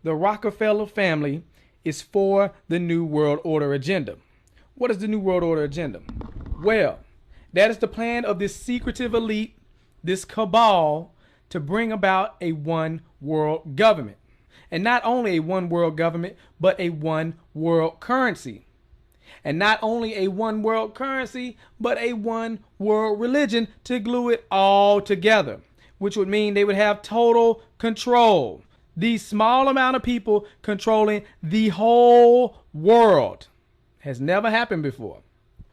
the Rockefeller family is for the New World Order agenda. What is the New World Order agenda? Well, that is the plan of this secretive elite, this cabal, to bring about a one world government. And not only a one world government, but a one world currency. And not only a one world currency, but a one world religion to glue it all together, which would mean they would have total control. These small amount of people controlling the whole world has never happened before.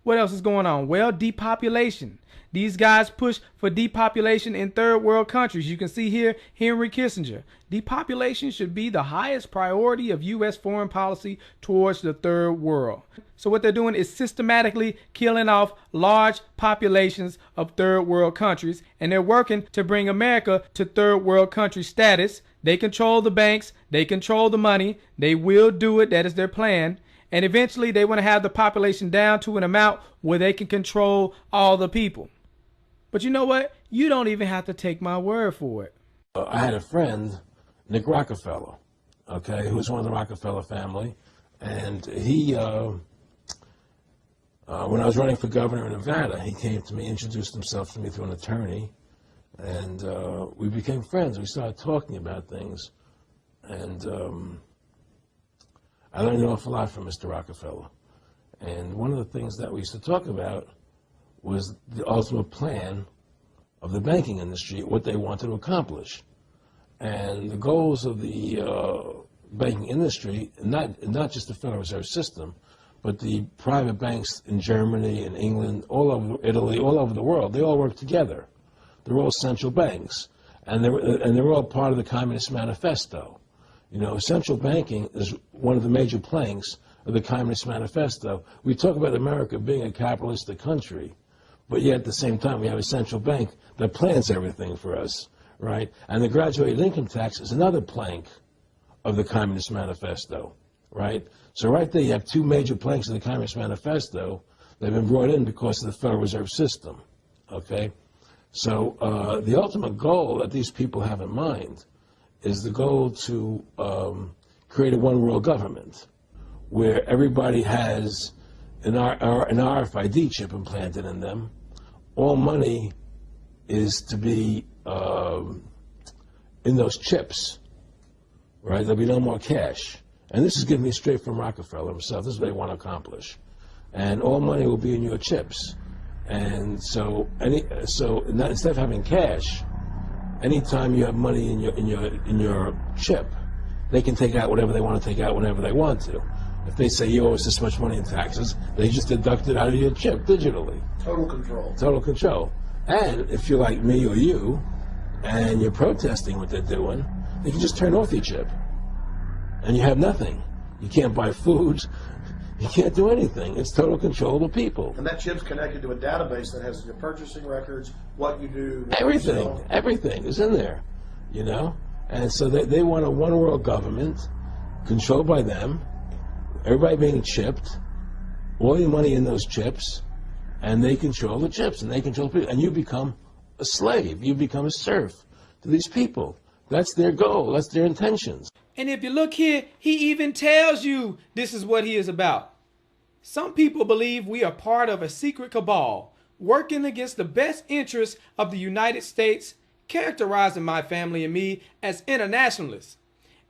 What else is going on? Well, depopulation. These guys push for depopulation in third world countries. You can see here Henry Kissinger. Depopulation should be the highest priority of U.S. foreign policy towards the third world. So what they're doing is systematically killing off large populations of third world countries, and they're working to bring America to third world country status. They control the banks, they control the money, they will do it, that is their plan. And eventually they want to have the population down to an amount where they can control all the people. But you know what? You don't even have to take my word for it. I had a friend, Nick Rockefeller, okay, who was one of the Rockefeller family. And he, when I was running for governor in Nevada, he came to me, introduced himself to me through an attorney. And we became friends. We started talking about things. And I learned an awful lot from Mr. Rockefeller. And one of the things that we used to talk about was the ultimate plan of the banking industry, what they wanted to accomplish. And the goals of the banking industry, not just the Federal Reserve System, but the private banks in Germany and England, all over Italy, all over the world, they all work together. They're all central banks, and they're all part of the Communist Manifesto. You know, central banking is one of the major planks of the Communist Manifesto. We talk about America being a capitalistic country, but yet at the same time we have a central bank that plans everything for us, right? And the graduated income tax is another plank of the Communist Manifesto, right? So right there you have two major planks of the Communist Manifesto that have been brought in because of the Federal Reserve System, okay? So the ultimate goal that these people have in mind is the goal to create a one-world government where everybody has an RFID chip implanted in them. All money is to be in those chips, right? There'll be no more cash. And this is given me straight from Rockefeller himself. This is what they want to accomplish. And all money will be in your chips. And so, instead of having cash, anytime you have money in your chip, they can take out whatever they want to take out whenever they want to. If they say you owe us this much money in taxes, they just deduct it out of your chip digitally. Total control. Total control. And if you're like me or you, and you're protesting what they're doing, they can just turn off your chip, and you have nothing. You can't buy food. You can't do anything. It's total control of the people. And that chip's connected to a database that has your purchasing records, what you do. Everything is in there, you know? And so they want a one-world government controlled by them, everybody being chipped, all your money in those chips, and they control the chips, and they control people. And you become a slave. You become a serf to these people. That's their goal. That's their intentions. And if you look here, he even tells you this is what he is about. Some people believe we are part of a secret cabal working against the best interests of the United States, characterizing my family and me as internationalists,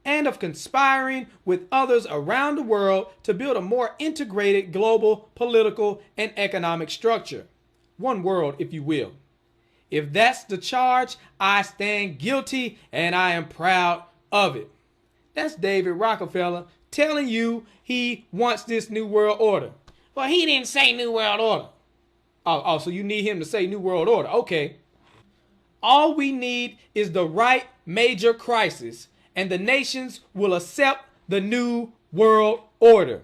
and of conspiring with others around the world to build a more integrated global political and economic structure. One world, if you will. If that's the charge, I stand guilty and I am proud of it. That's David Rockefeller telling you he wants this New World Order. Well, he didn't say New World Order. Oh, so you need him to say New World Order. Okay. All we need is the right major crisis, and the nations will accept the New World Order.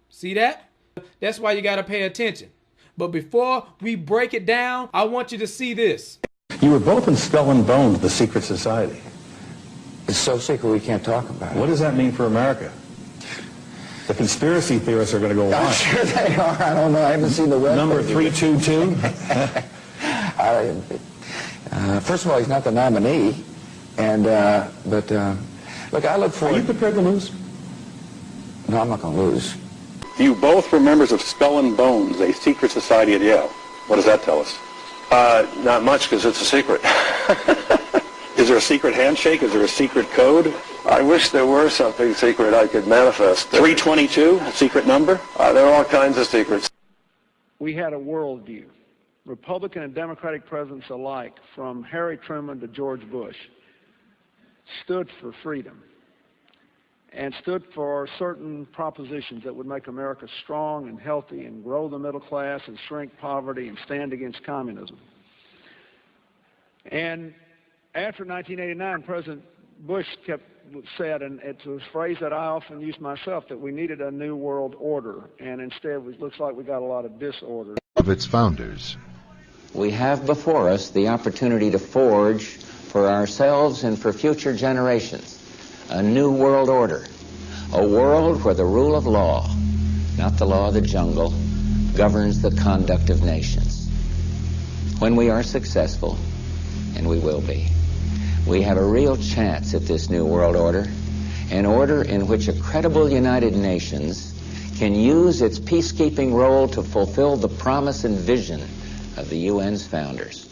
See that? That's why you got to pay attention. But before we break it down, I want you to see this. You were both in Skull and Bones, the secret society. It's so secret we can't talk about it. What does that mean for America? The conspiracy theorists are going to go on. I'm sure they are. I don't know. I haven't seen the web. Number 322? First of all, he's not the nominee. And, but Look, I look Are forward... you prepared to lose? No, I'm not going to lose. You both were members of Skull and Bones, a secret society at Yale. What does that tell us? Not much, because it's a secret. Is there a secret handshake? Is there a secret code? I wish there were something secret I could manifest. 322, a secret number? There are all kinds of secrets. We had a worldview. Republican and Democratic presidents alike, from Harry Truman to George Bush, stood for freedom and stood for certain propositions that would make America strong and healthy and grow the middle class and shrink poverty and stand against communism. And after 1989, President Bush said, and it's a phrase that I often use myself, that we needed a new world order, and instead it looks like we got a lot of disorder. Of its founders. We have before us the opportunity to forge for ourselves and for future generations a new world order, a world where the rule of law, not the law of the jungle, governs the conduct of nations. When we are successful, and we will be, we have a real chance at this new world order, an order in which a credible United Nations can use its peacekeeping role to fulfill the promise and vision of the UN's founders.